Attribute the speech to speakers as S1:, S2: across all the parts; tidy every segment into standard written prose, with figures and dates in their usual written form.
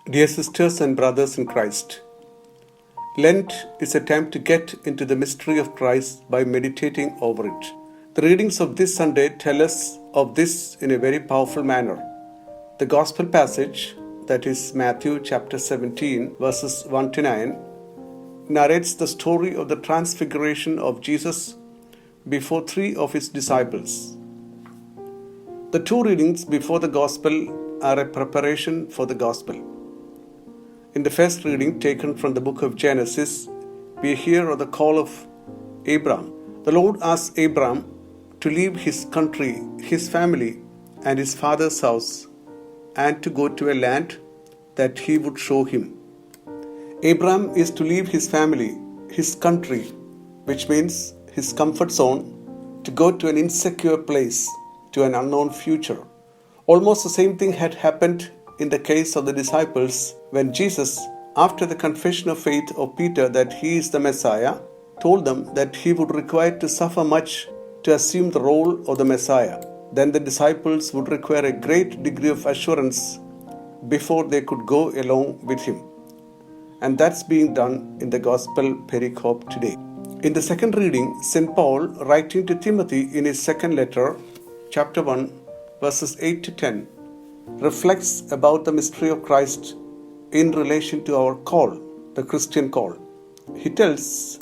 S1: Dear sisters and brothers in Christ, Lent is a time to get into the mystery of Christ by meditating over it. The readings of this Sunday tell us of this in a very powerful manner. The Gospel passage, that is Matthew chapter 17, verses 1 to 9, narrates the story of the transfiguration of Jesus before three of his disciples. The two readings before the Gospel are a preparation for the Gospel. In the first reading taken from the book of Genesis, we hear of the call of Abraham. The Lord asked Abraham to leave his country, his family, and his father's house, and to go to a land that he would show him. Abraham is to leave his family, his country, which means his comfort zone, to go to an insecure place, to an unknown future. Almost the same thing had happened in the case of the disciples when Jesus, after the confession of faith of Peter that he is the Messiah, told them that he would require to suffer much to assume the role of the Messiah. Then the disciples would require a great degree of assurance before they could go along with him. And that's being done in the Gospel pericope today. In the second reading, St. Paul, writing to Timothy in his second letter, chapter 1, verses 8 to 10, reflects about the mystery of Christ in relation to our call, the Christian call. He tells,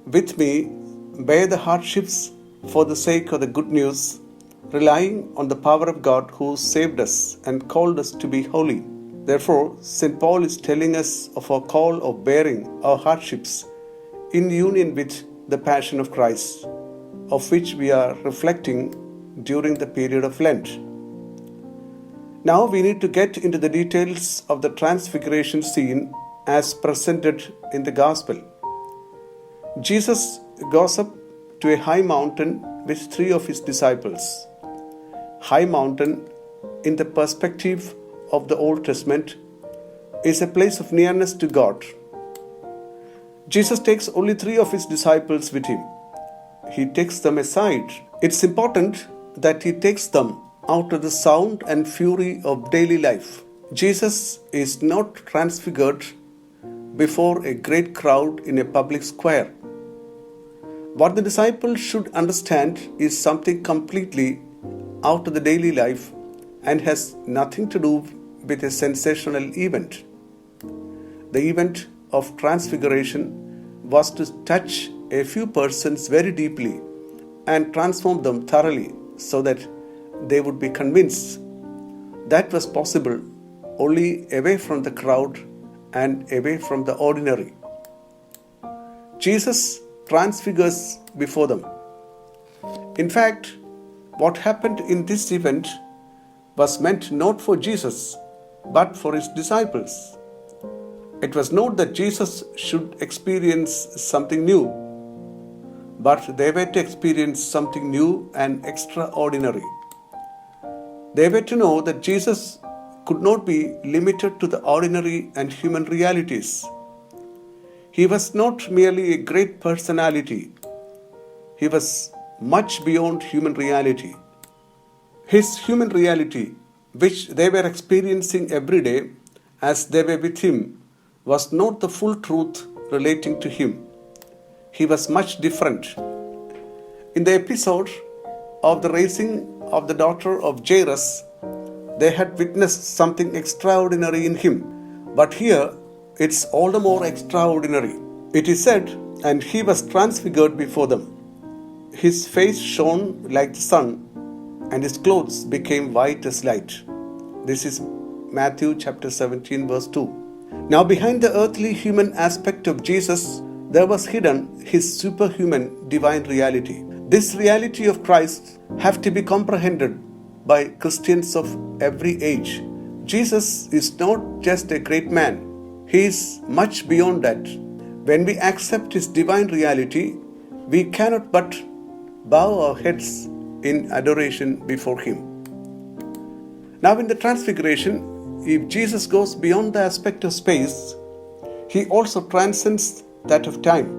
S1: "With me, bear the hardships for the sake of the good news, relying on the power of God who saved us and called us to be holy." Therefore, St. Paul is telling us of our call of bearing our hardships in union with the passion of Christ, of which we are reflecting during the period of Lent. Now we need to get into the details of the transfiguration scene as presented in the Gospel. Jesus goes up to a high mountain with three of his disciples. High mountain, in the perspective of the Old Testament, is a place of nearness to God. Jesus takes only three of his disciples with him. He takes them aside. It's important that he takes them out of the sound and fury of daily life. Jesus is not transfigured before a great crowd in a public square. What the disciples should understand is something completely out of the daily life and has nothing to do with a sensational event. The event of transfiguration was to touch a few persons very deeply and transform them thoroughly so that they would be convinced. That was possible only away from the crowd and away from the ordinary. Jesus transfigures before them. In fact, what happened in this event was meant not for Jesus, but for his disciples. It was not that Jesus should experience something new, but they were to experience something new and extraordinary. They were to know that Jesus could not be limited to the ordinary and human realities. He was not merely a great personality. He was much beyond human reality. His human reality, which they were experiencing every day as they were with him, was not the full truth relating to him. He was much different. In the episode of the raising of the daughter of Jairus, they had witnessed something extraordinary in him. But here, it's all the more extraordinary. It is said, "And he was transfigured before them. His face shone like the sun, and his clothes became white as light." This is Matthew chapter 17, verse 2. Now, behind the earthly human aspect of Jesus, there was hidden his superhuman divine reality. This reality of Christ have to be comprehended by Christians of every age. Jesus is not just a great man. He is much beyond that. When we accept his divine reality, we cannot but bow our heads in adoration before him. Now in the transfiguration, if Jesus goes beyond the aspect of space, he also transcends that of time.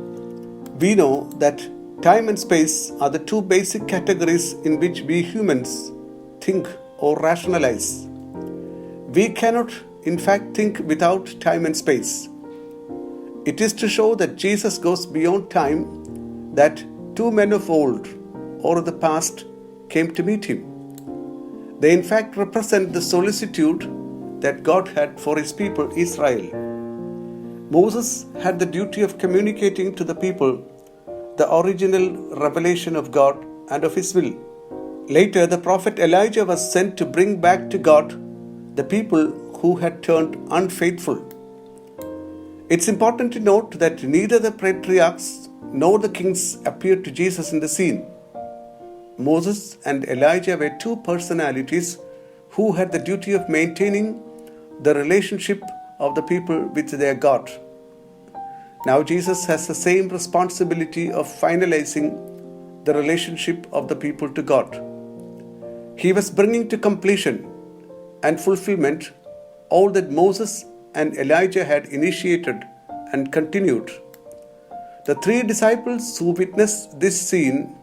S1: We know that time and space are the two basic categories in which we humans think or rationalize. We cannot in fact, think without time and space. It is to show that Jesus goes beyond time, that two men of old or of the past came to meet him. They in fact represent the solicitude that God had for his people Israel. Moses had the duty of communicating to the people the original revelation of God and of his will. Later, the prophet Elijah was sent to bring back to God the people who had turned unfaithful. It's important to note that neither the patriarchs nor the kings appeared to Jesus in the scene. Moses and Elijah were two personalities who had the duty of maintaining the relationship of the people with their God. Now Jesus has the same responsibility of finalizing the relationship of the people to God. He was bringing to completion and fulfillment all that Moses and Elijah had initiated and continued. The three disciples who witnessed this scene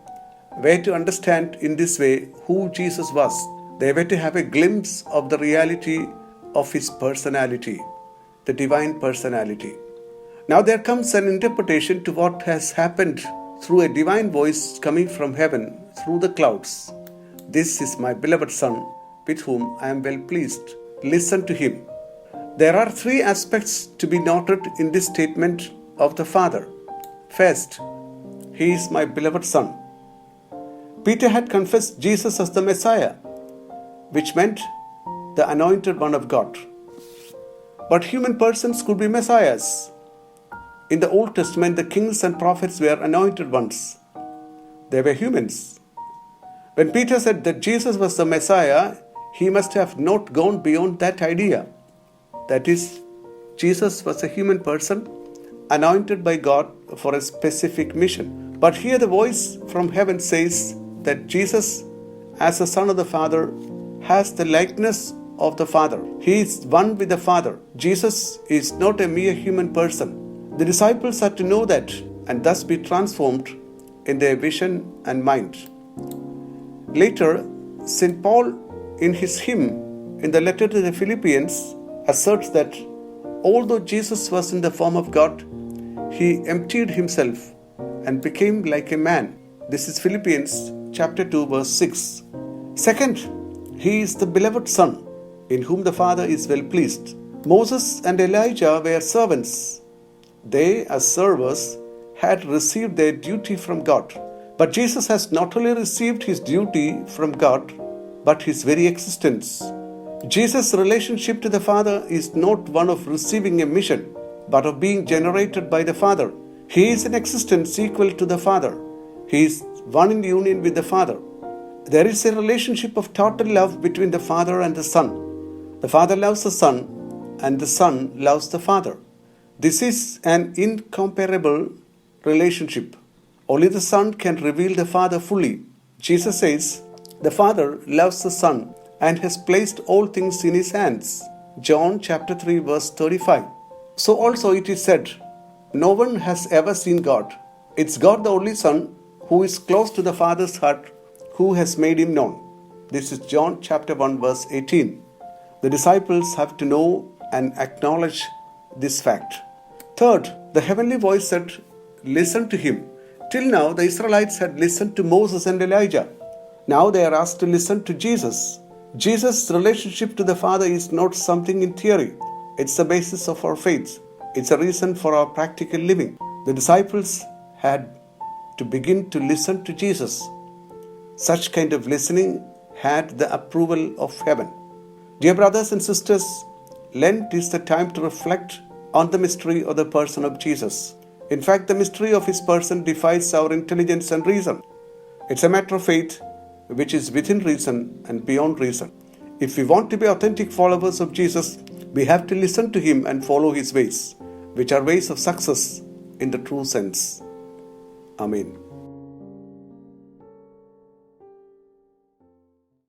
S1: were to understand in this way who Jesus was. They were to have a glimpse of the reality of his personality, the divine personality. Now there comes an interpretation to what has happened through a divine voice coming from heaven through the clouds. This is my beloved Son, with whom I am well pleased. Listen to him. There are three aspects to be noted in this statement of the Father. First, he is my beloved Son. Peter had confessed Jesus as the Messiah, which meant the anointed one of God. But human persons could be messiahs. In the Old Testament, the kings and prophets were anointed ones. They were humans. When Peter said that Jesus was the Messiah, he must have not gone beyond that idea. That is, Jesus was a human person, anointed by God for a specific mission. But here the voice from heaven says that Jesus, as the Son of the Father, has the likeness of the Father. He is one with the Father. Jesus is not a mere human person. The disciples are to know that and thus be transformed in their vision and mind. Later, St. Paul, in his hymn in the letter to the Philippians, asserts that although Jesus was in the form of God, he emptied himself and became like a man. This is Philippians chapter 2 verse 6. Second, he is the beloved Son, in whom the Father is well pleased. Moses and Elijah were servants. They, as servers, had received their duty from God. But Jesus has not only received his duty from God, but his very existence. Jesus' relationship to the Father is not one of receiving a mission, but of being generated by the Father. He is in existence equal to the Father. He is one in union with the Father. There is a relationship of total love between the Father and the Son. The Father loves the Son, and the Son loves the Father. This is an incomparable relationship. Only the Son can reveal the Father fully. Jesus says, the Father loves the Son and has placed all things in his hands. John chapter 3 verse 35. So also it is said, no one has ever seen God. It's God the only Son who is close to the Father's heart, who has made him known. This is John chapter 1 verse 18. The disciples have to know and acknowledge this fact. Third, the heavenly voice said, listen to him. Till now, the Israelites had listened to Moses and Elijah. Now they are asked to listen to Jesus. Jesus' relationship to the Father is not something in theory. It's the basis of our faith. It's a reason for our practical living. The disciples had to begin to listen to Jesus. Such kind of listening had the approval of heaven. Dear brothers and sisters, Lent is the time to reflect on the mystery of the person of Jesus. In fact, the mystery of his person defies our intelligence and reason. It's a matter of faith which is within reason and beyond reason. If we want to be authentic followers of Jesus, we have to listen to him and follow his ways, which are ways of success in the true sense. Amen.